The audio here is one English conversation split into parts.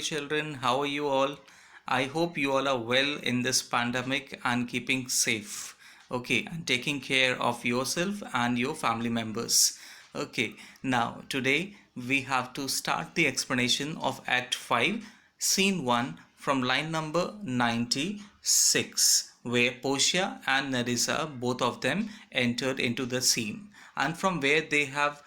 children, how are you all? I hope you all are well in this pandemic and keeping safe. Okay, and taking care of yourself and your family members. Okay, now today we have to start the explanation of Act 5, Scene 1 from line number 96, where Portia and Nerissa, both of them, entered into the scene, and from where they have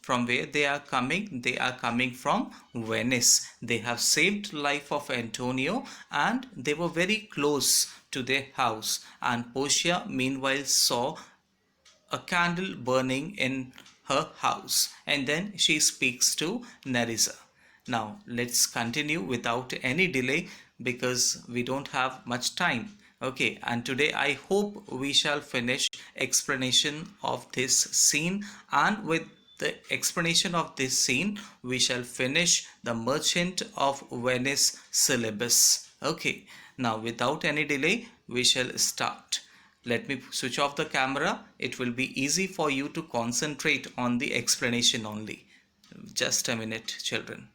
from where they are coming from Venice. They have saved life of Antonio and they were very close to their house, and Portia meanwhile saw a candle burning in her house, and then she speaks to Nerissa. Now let's continue without any delay because we don't have much time. Okay, and today I hope we shall finish explanation of this scene, and with the explanation of this scene we shall finish the Merchant of Venice syllabus. Okay, now without any delay we shall start. Let me switch off the camera. It will be easy for you to concentrate on the explanation only. Just a minute, children.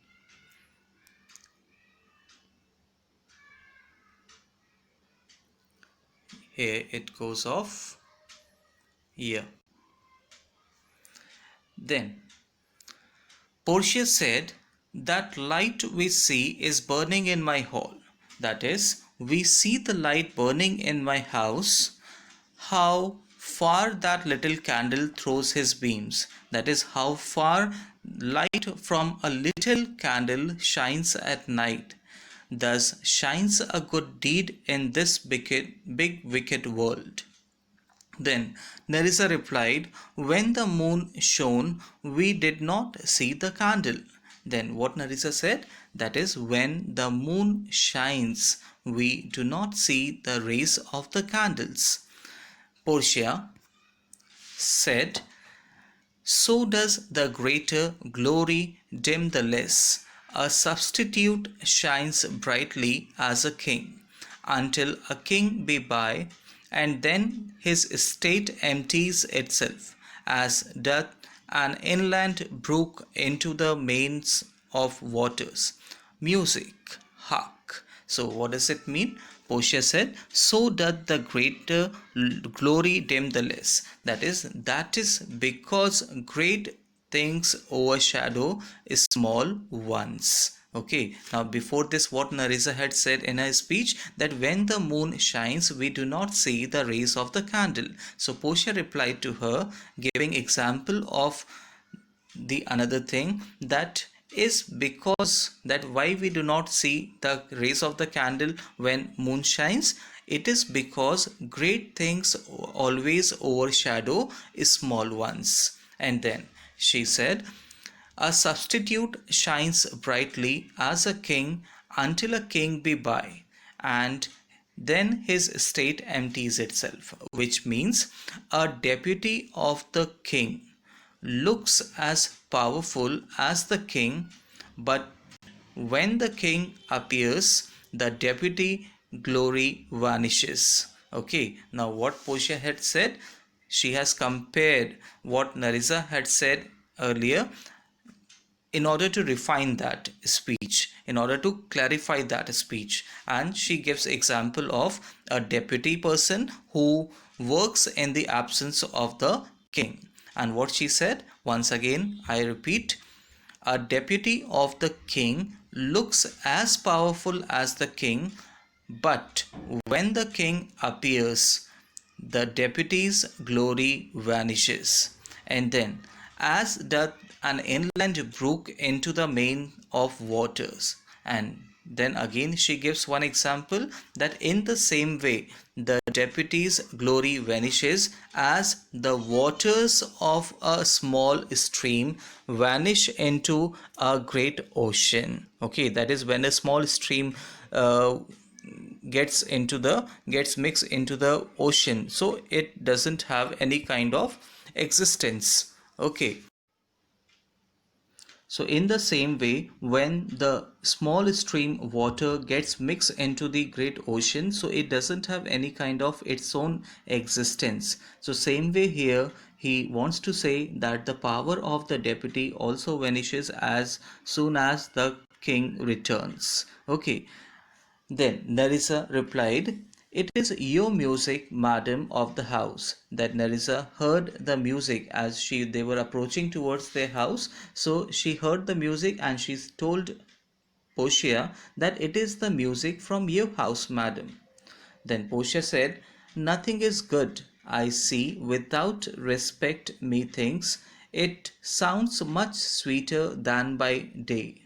Here it goes off. Here. Then, Portia said, "That light we see is burning in my hall. That is, we see the light burning in my house. How far that little candle throws his beams. That is, how far light from a little candle shines at night. Thus shines a good deed in this big wicked world." Then Nerissa replied, "When the moon shone, we did not see the candle." Then what Nerissa said? That is, when the moon shines, we do not see the rays of the candles. Portia said, "So does the greater glory dim the less. A substitute shines brightly as a king, until a king be by, and then his estate empties itself, as doth an inland brook into the mains of waters. Music, hark." So what does it mean? Portia said, "So doth the greater glory dim the less." That is because great things overshadow small ones. Okay, now before this, what Nerissa had said in her speech, that when the moon shines we do not see the rays of the candle. So Portia replied to her, giving example of the another thing, that is because that why we do not see the rays of the candle when moon shines. It is because great things always overshadow small ones. And then she said, "A substitute shines brightly as a king until a king be by, and then his estate empties itself," which means a deputy of the king looks as powerful as the king, but when the king appears, the deputy glory vanishes. Okay, now what Portia had said, she has compared what Nerissa had said earlier in order to refine that speech, in order to clarify that speech, and she gives example of a deputy person who works in the absence of the king. And what she said, once again I repeat, a deputy of the king looks as powerful as the king, but when the king appears, the deputy's glory vanishes. And then, as doth an inland brook into the main of waters. And then again she gives one example, that in the same way the deputy's glory vanishes as the waters of a small stream vanish into a great ocean. Okay, that is when a small stream gets mixed into the ocean, so it doesn't have any kind of existence. Okay, so in the same way, when the small stream water gets mixed into the great ocean, so it doesn't have any kind of its own existence. So same way here, he wants to say that the power of the deputy also vanishes as soon as the king returns. Okay, then Nerissa replied, "It is your music, madam of the house." That Nerissa heard the music as they were approaching towards their house. So she heard the music and she told Portia that it is the music from your house, madam. Then Portia said, "Nothing is good, I see, without respect, methinks. It sounds much sweeter than by day."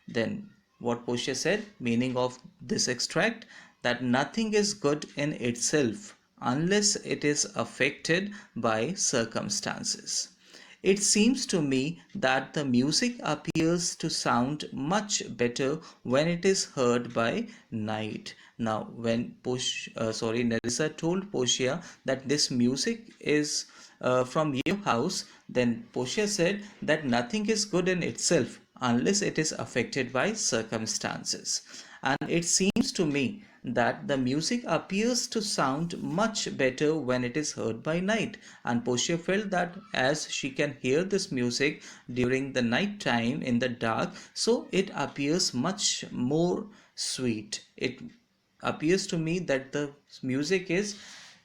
Then what Portia said, meaning of this extract, that nothing is good in itself unless it is affected by circumstances. It seems to me that the music appears to sound much better when it is heard by night. Now, when Nerissa told Portia that this music is from your house, then Portia said that nothing is good in itself unless it is affected by circumstances. And it seems to me that the music appears to sound much better when it is heard by night. And Portia felt that as she can hear this music during the night time in the dark, so it appears much more sweet. It appears to me that the music is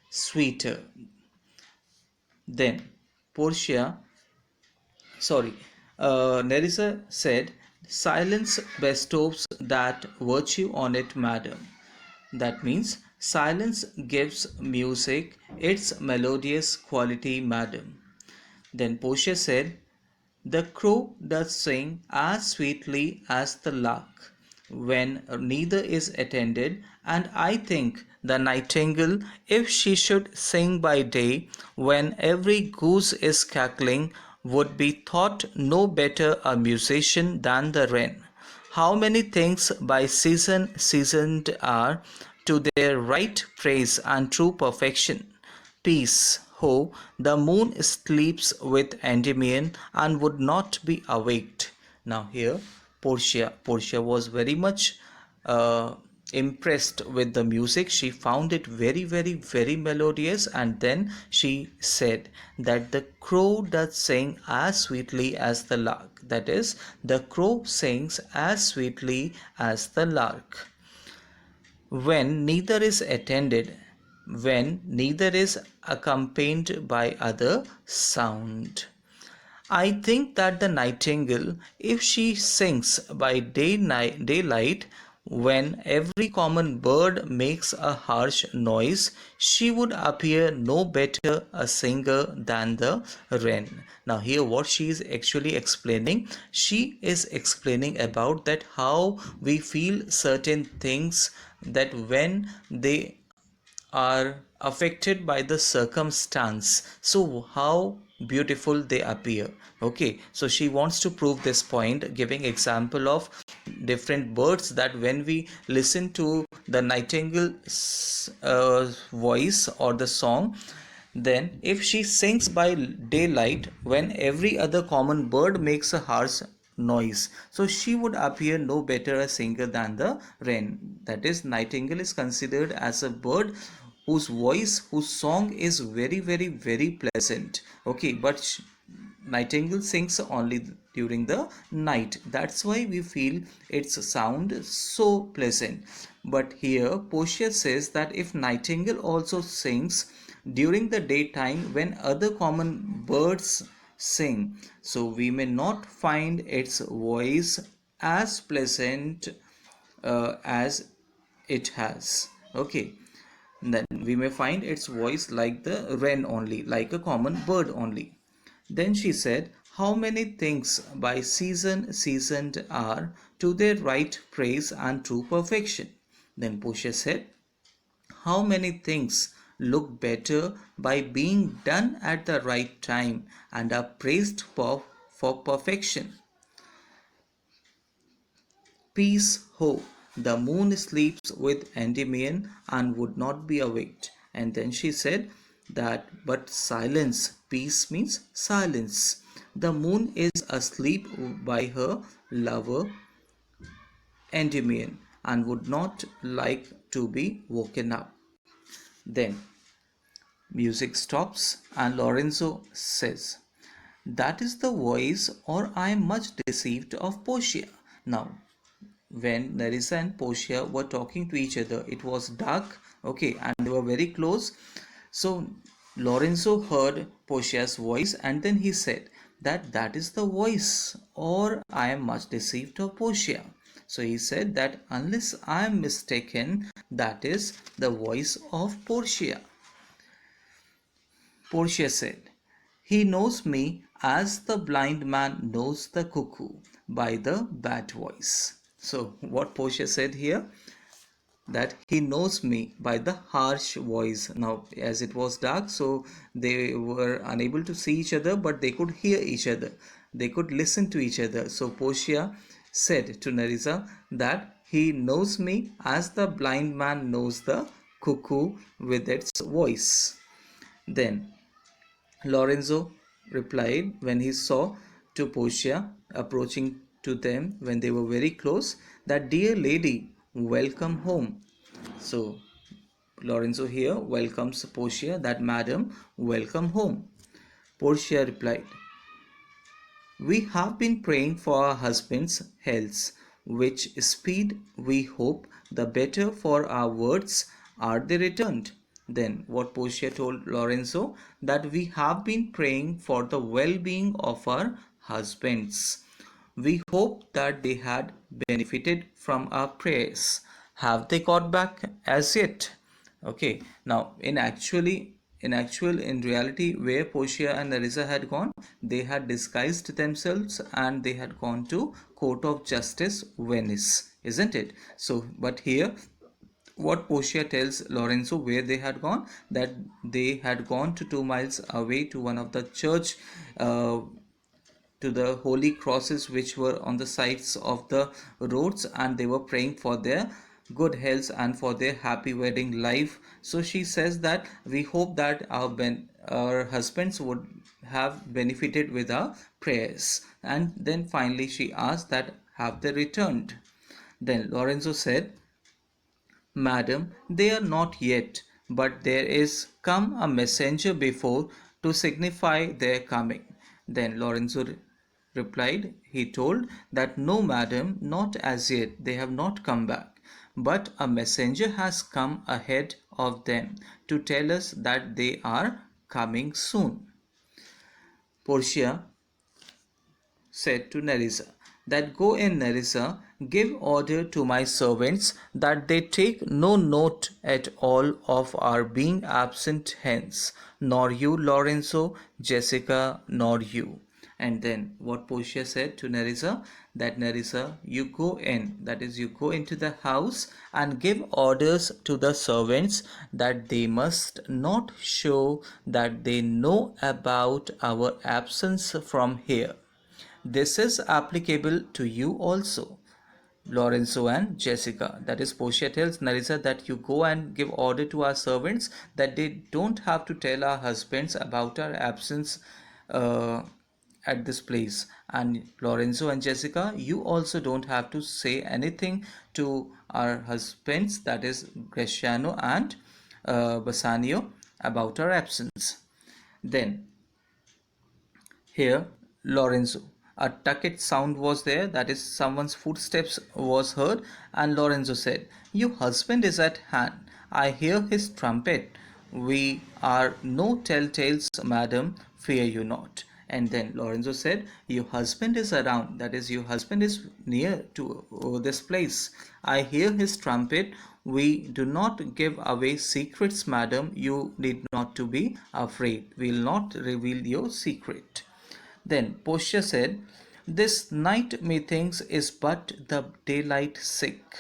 sweeter. Then Portia, sorry, Nerissa said, "Silence bestows that virtue on it, madam." That means silence gives music its melodious quality, madam. Then Portia said, "The crow does sing as sweetly as the lark when neither is attended, and I think the nightingale, if she should sing by day when every goose is cackling, would be thought no better a musician than the wren. How many things by season seasoned are to their right praise and true perfection. Peace, ho, the moon sleeps with Endymion and would not be awaked." Now here Portia was very much impressed with the music. She found it very, very, very melodious, and then she said that the crow does sing as sweetly as the lark. That is, the crow sings as sweetly as the lark when neither is attended, when neither is accompanied by other sound. I think that the nightingale, if she sings by daylight, when every common bird makes a harsh noise, she would appear no better a singer than the wren. Now here what she is actually explaining, she is explaining about that how we feel certain things, that when they are affected by the circumstance, so how beautiful they appear. Okay, so she wants to prove this point, giving example of different birds, that when we listen to the nightingale's voice or the song, then if she sings by daylight when every other common bird makes a harsh noise, so she would appear no better a singer than the wren. That is, nightingale is considered as a bird whose voice, whose song is very, very, very pleasant. Okay, but nightingale sings only during the night. That's why we feel its sound so pleasant. But here Portia says that if nightingale also sings during the daytime when other common birds sing, so we may not find its voice as pleasant as it has. Okay, then we may find its voice like the wren only, like a common bird only. Then she said, "How many things by season seasoned are to their right praise and true perfection." Then Portia said, "How many things look better by being done at the right time and are praised for perfection. Peace, ho! The moon sleeps with Endymion and would not be awaked." And then she said that, "But silence," peace means silence. "The moon is asleep by her lover Endymion and would not like to be woken up." Then music stops and Lorenzo says, "That is the voice, or I am much deceived, of Portia." Now when Nerissa and Portia were talking to each other. It was dark, okay, and they were very close. So Lorenzo heard Portia's voice, and then he said that that is the voice, or I am much deceived of Portia. So he said that unless I am mistaken, that is the voice of Portia. Portia said, "He knows me as the blind man knows the cuckoo by the bad voice." So, what Portia said here, that he knows me by the harsh voice. Now, as it was dark, so they were unable to see each other, but they could hear each other. They could listen to each other. So, Portia said to Nerissa that he knows me as the blind man knows the cuckoo with its voice. Then Lorenzo replied when he saw to Portia approaching to them when they were very close, that dear lady, welcome home. So Lorenzo here welcomes Portia, that madam, welcome home. Portia replied, "We have been praying for our husbands' healths, which speed we hope the better for our words are they returned." Then what Portia told Lorenzo, that we have been praying for the well-being of our husbands. We hope that they had benefited from our prayers. Have they got back as yet? Okay, now in reality, where Portia and Nerissa had gone, they had disguised themselves and they had gone to Court of Justice, Venice, isn't it? So, but here what Portia tells Lorenzo where they had gone, that they had gone to 2 miles away to one of the church, to the holy crosses which were on the sides of the roads, and they were praying for their good health and for their happy wedding life. So she says that we hope that our husbands would have benefited with our prayers. And then finally she asked that have they returned. Then Lorenzo said, "Madam, they are not yet, but there is come a messenger before to signify their coming." Then Lorenzo replied, he told that no, madam, not as yet, they have not come back, but a messenger has come ahead of them to tell us that they are coming soon. Portia said to Nerissa, that go in, Nerissa, give order to my servants that they take no note at all of our being absent hence, nor you, Lorenzo, Jessica, nor you. And then what Portia said to Nerissa, that Nerissa, you go in, that is, you go into the house and give orders to the servants that they must not show that they know about our absence from here. This is applicable to you also, Lorenzo and Jessica. That is, Portia tells Nerissa that you go and give order to our servants that they don't have to tell our husbands about our absence uh, at this place. And Lorenzo and Jessica, you also don't have to say anything to our husbands, that is Bresciano and Bassanio, about our absence. Then here, Lorenzo. A tucket sound was there, that is, someone's footsteps was heard, and Lorenzo said, "Your husband is at hand. I hear his trumpet. We are no telltales, madam, fear you not." And then Lorenzo said, "Your husband is around, that is, your husband is near to this place. I hear his trumpet. We do not give away secrets, madam. You need not to be afraid. We will not reveal your secret." Then Portia said, "This night methinks is but the daylight sick.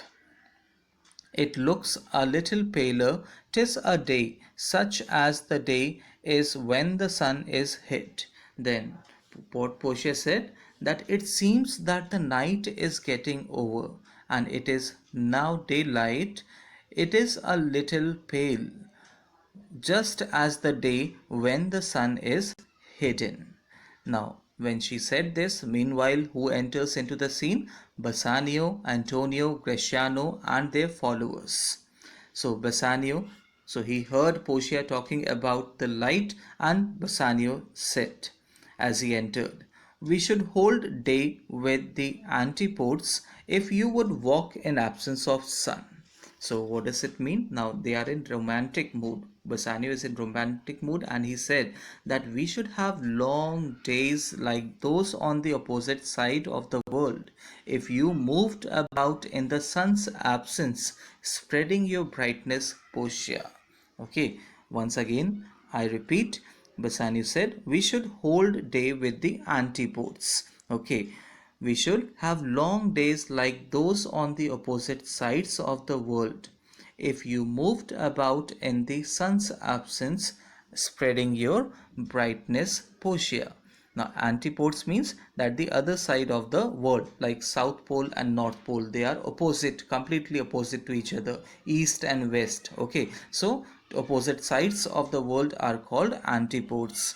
It looks a little paler. 'Tis a day, such as the day is when the sun is hid." Then Portia said that it seems that the night is getting over, and it is now daylight. It is a little pale, just as the day when the sun is hidden. Now, when she said this, meanwhile, who enters into the scene? Bassanio, Antonio, Bresciano, and their followers. So, Bassanio, so he heard Portia talking about the light, and Bassanio said, as he entered, We should hold day with the antipodes if you would walk in absence of sun. So what does it mean? Now they are in romantic mood. Bassanio is in romantic mood and he said that we should have long days like those on the opposite side of the world. If you moved about in the sun's absence, spreading your brightness, Portia. Okay, once again, I repeat, Bassanio said we should hold day with the antipodes. Okay, we should have long days like those on the opposite sides of the world. If you moved about in the sun's absence, spreading your brightness, Portia. Now, antipodes means that the other side of the world, like South Pole and North Pole, they are opposite, completely opposite to each other, east and west. Okay, so opposite sides of the world are called antipodes.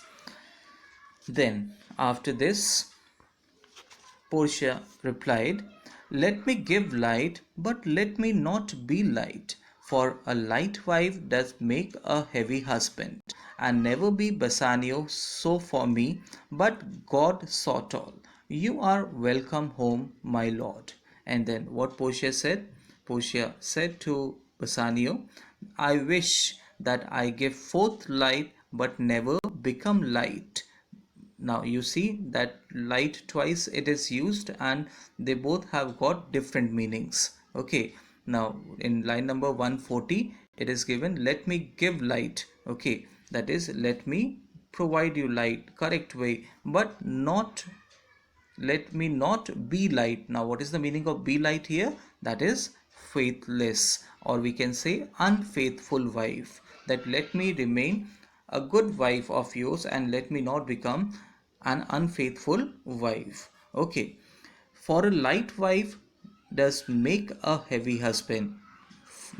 Then, after this, Portia replied, "Let me give light, but let me not be light, for a light wife does make a heavy husband, and never be Bassanio so for me, but God sought all. You are welcome home, my lord." And then what Portia said? Portia said to Bassanio, "I wish that I give forth light, but never become light." Now you see that light twice it is used and they both have got different meanings. Okay, now in line number 140 it is given, "Let me give light." Okay, that is, let me provide you light, correct way, but not, let me not be light. Now what is the meaning of be light here? That is faithless, or we can say unfaithful wife. That let me remain a good wife of yours and let me not become an unfaithful wife. Okay, for a light wife does make a heavy husband,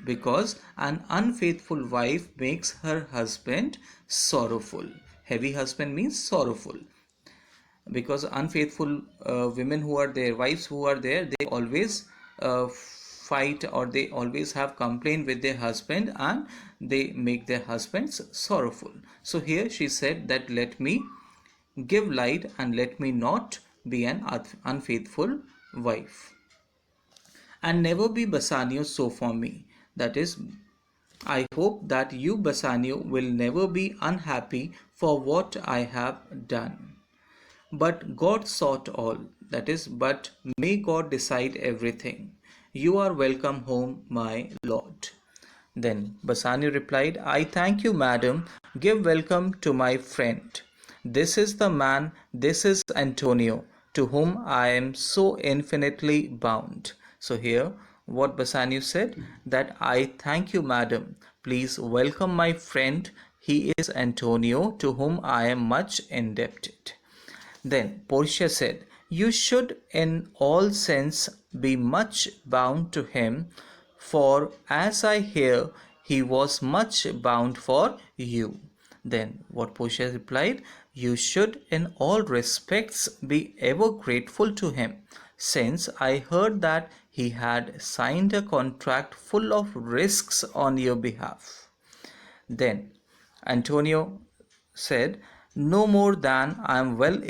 because an unfaithful wife makes her husband sorrowful. Heavy husband means sorrowful, because unfaithful women who are there, wives who are there, they always fight, or they always have complaint with their husband and they make their husbands sorrowful. So here she said that let me give light and let me not be an unfaithful wife, and never be Bassanio so for me. That is, I hope that you, Bassanio, will never be unhappy for what I have done. But God sought all, that is, but may God decide everything. You are welcome home, my lord. Then Bassanio replied, "I thank you, madam. Give welcome to my friend. This is the man, this is Antonio, to whom I am so infinitely bound." So here, what Bassanio said, that "I thank you, madam. Please welcome my friend. He is Antonio, to whom I am much indebted." Then Portia said, "You should in all sense be much bound to him, for as I hear, he was much bound for you." Then what Portia replied, "You should in all respects be ever grateful to him, since I heard that he had signed a contract full of risks on your behalf." Then Antonio said, "No more than I am well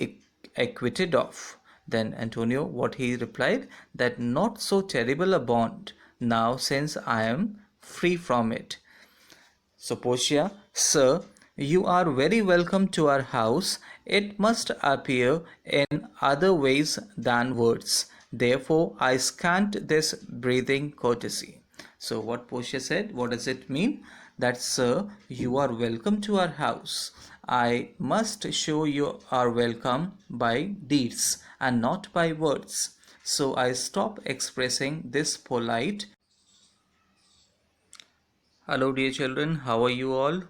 acquitted of." Then Antonio, what he replied, that "Not so terrible a bond, now since I am free from it." So Portia, "Sir, you are very welcome to our house. It must appear in other ways than words. Therefore, I scant this breathing courtesy." So what Portia said, what does it mean? That, "Sir, you are welcome to our house. I must show you our welcome by deeds and not by words. So I stop expressing this polite." Hello dear children, how are you all?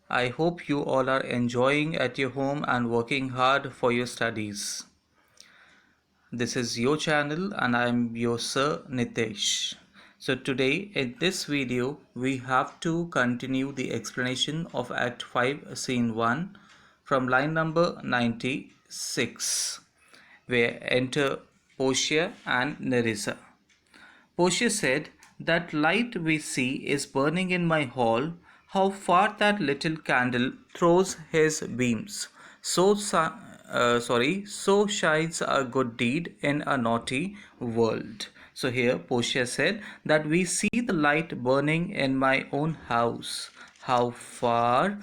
I hope you all are enjoying at your home and working hard for your studies. This is your channel and I am your Sir Nitesh. So today in this video we have to continue the explanation of Act 5 Scene 1 from line number 96, where enter Portia and Nerissa. Portia said, "That light we see is burning in my hall. How far that little candle throws his beams. So so shines a good deed in a naughty world. So here Portia said that we see the light burning in my own house. How far?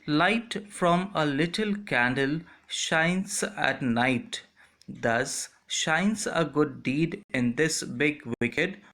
Light from a little candle shines at night. Thus shines a good deed in this big wicked